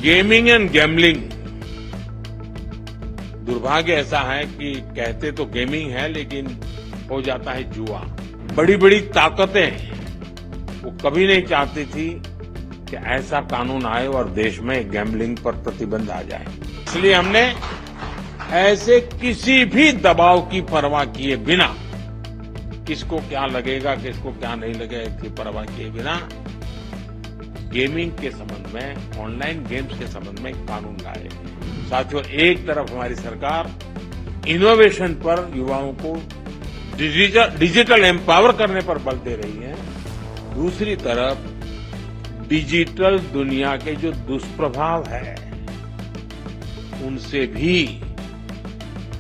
Gaming and gambling दुर्भाग्य ऐसा है कि कहते तो गेमिंग है लेकिन हो जाता है जुआ। बड़ी बड़ी ताकतें वो कभी नहीं चाहती थी कि ऐसा कानून आए और देश में गैम्बलिंग पर प्रतिबंध आ जाए। इसलिए हमने ऐसे किसी भी दबाव की परवाह किए बिना, किसको क्या लगेगा किसको क्या नहीं लगेगा इसकी परवाह किए बिना गेमिंग के संबंध में, ऑनलाइन गेम्स के संबंध में कानून लाए। साथियों, एक तरफ हमारी सरकार इनोवेशन पर युवाओं को डिजिटल एम्पावर करने पर बल दे रही है, दूसरी तरफ डिजिटल दुनिया के जो दुष्प्रभाव है उनसे भी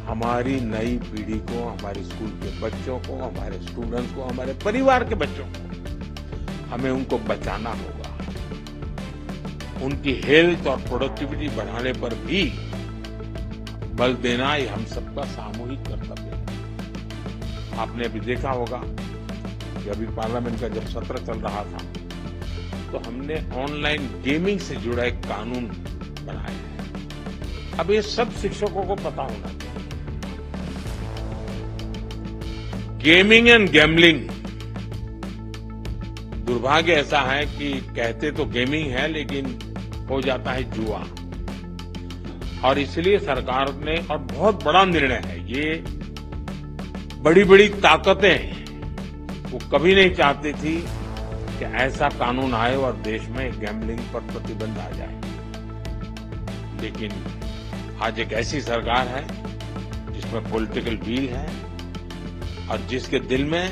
हमारी नई पीढ़ी को, हमारे स्कूल के बच्चों को, हमारे स्टूडेंट्स को, हमारे परिवार के बच्चों को हमें उनको बचाना होगा। उनकी हेल्थ और प्रोडक्टिविटी बढ़ाने पर भी बल देना ये हम सबका सामूहिक कर्तव्य है। आपने अभी देखा होगा कि अभी पार्लियामेंट का जब सत्र चल रहा था तो हमने ऑनलाइन गेमिंग से जुड़ा एक कानून बनाया है। अब ये सब शिक्षकों को पता होना चाहिए। गेमिंग एंड गैम्बलिंग दुर्भाग्य ऐसा है कि कहते तो गेमिंग है लेकिन हो जाता है जुआ। और इसलिए सरकार ने, और बहुत बड़ा निर्णय है ये, बड़ी बड़ी ताकतें वो कभी नहीं चाहती थी कि ऐसा कानून आए और देश में गैम्बलिंग पर प्रतिबंध आ जाए। लेकिन आज एक ऐसी सरकार है जिसमें पॉलिटिकल विल है और जिसके दिल में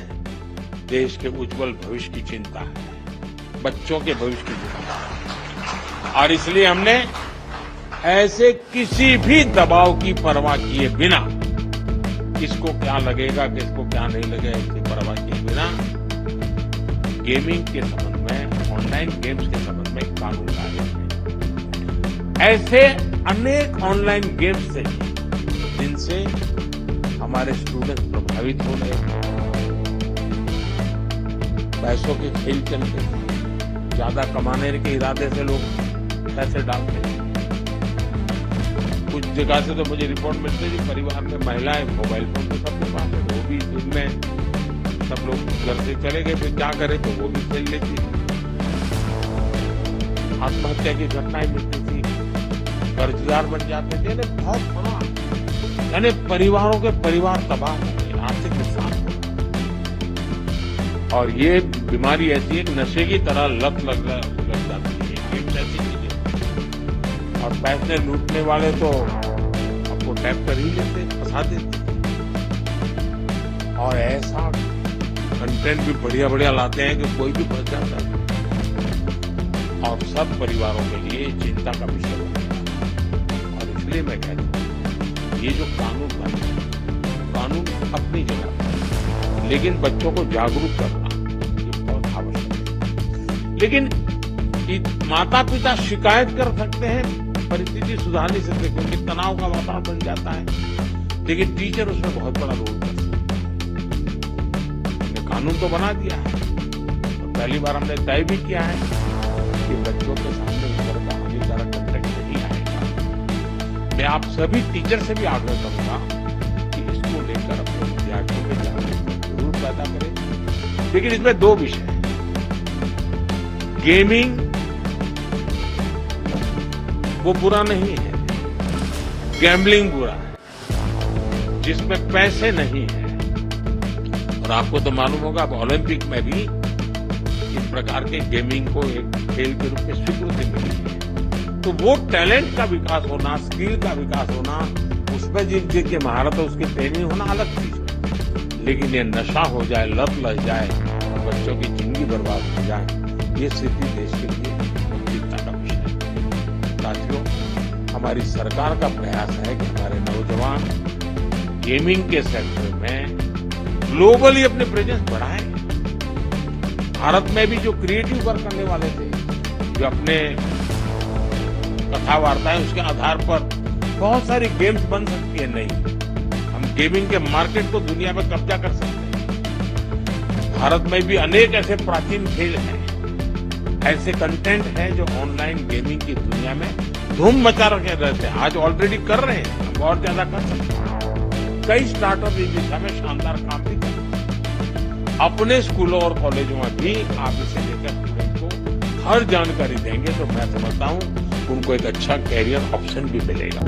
देश के उज्जवल भविष्य की चिंता है, बच्चों के भविष्य की चिंता है। और इसलिए हमने ऐसे किसी भी दबाव की परवाह किए बिना, किसको क्या लगेगा किसको क्या नहीं लगेगा इसकी परवाह किए बिना गेमिंग के संबंध में, ऑनलाइन गेम्स के संबंध में कानून लाए हैं। ऐसे अनेक ऑनलाइन गेम्स थे जिनसे हमारे स्टूडेंट्स प्रभावित हो रहे हैं। पैसों के खेल चलते, ज्यादा कमाने के इरादे से लोग पैसे डालते हैं। कुछ जगह से तो मुझे रिपोर्ट मिलती है कि परिवार में महिलाएं मोबाइल फोन तो सबके पास है, वो भी इनमें सब लोग घर से चले गए, फिर क्या करें तो वो भी खेल लेती है। आत्महत्या की घटनाएं मिलती थी, कर्जदार बन जाते थे। बहुत बड़ा, यानी परिवारों के परिवार तबाह हो गए, आर्थिक नुकसान हो गया। और ये बीमारी ऐसी है, नशे की तरह लत लग जाती है, गेम्स ऐसी चीजें। और पैसे लूटने वाले तो आपको टैप कर ही लेते, फंसा देते। और ऐसा कंटेंट भी बढ़िया बढ़िया लाते हैं कि कोई भी फंस जाता है और सब परिवारों के लिए चिंता का विषय होता है। और इसलिए मैं कहता हूं ये जो कानून बना, कानून अपनी जगह पर, लेकिन बच्चों को जागरूक करना ये बहुत आवश्यक है। लेकिन माता पिता शिकायत कर सकते हैं, परिस्थिति सुधार नहीं सकते क्योंकि तनाव का वातावरण बन जाता है। लेकिन टीचर उसमें बहुत बड़ा रोल कर सकते हैं। कानून तो बना दिया है और पहली बार हमने तय भी किया है कि बच्चों के सामने इस तरह का हानिकारक कंटेंट नहीं आएगा। मैं आप सभी टीचर से भी आग्रह करूंगा कि इसको लेकर अपने विद्यार्थियों में जागरूकता जरूर पैदा करें। लेकिन इसमें दो विषय हैं, गेमिंग वो बुरा नहीं है, गैम्बलिंग बुरा है जिसमें पैसे नहीं है। और आपको तो मालूम होगा अब ओलंपिक में भी इस प्रकार के गेमिंग को एक खेल के रूप में स्वीकृति मिली है। तो वो टैलेंट का विकास होना, स्किल का विकास होना, उसमें जिनकी महारत है उसकी ट्रेनिंग होना अलग चीज है। लेकिन ये नशा हो जाए, लत लग जाए और बच्चों की जिंदगी बर्बाद हो जाए, ये स्थिति देश के लिए चिंता का विषय है। साथियों, हमारी सरकार का प्रयास है कि हमारे नौजवान गेमिंग के सेक्टर में ग्लोबली अपने प्रेजेंस बढ़ाएं। भारत में भी जो क्रिएटिव वर्क करने वाले थे, जो अपने कथा वार्ताएं उसके आधार पर बहुत सारी गेम्स बन सकती है। नहीं, हम गेमिंग के मार्केट को दुनिया में कब्जा कर सकते हैं। भारत में भी अनेक ऐसे प्राचीन खेल हैं ऐसे कंटेंट हैं जो ऑनलाइन गेमिंग की दुनिया में धूम मचा रखे रहते हैं। आज ऑलरेडी कर रहे हैं, अब और ज्यादा कर सकते हैं। कई स्टार्टअप इस दिशा में शानदार काम भी कर रहे हैं। अपने स्कूलों और कॉलेजों में भी आप इसे लेकर स्टूडेंट को हर जानकारी देंगे तो मैं समझता हूँ उनको एक अच्छा कैरियर ऑप्शन भी मिलेगा।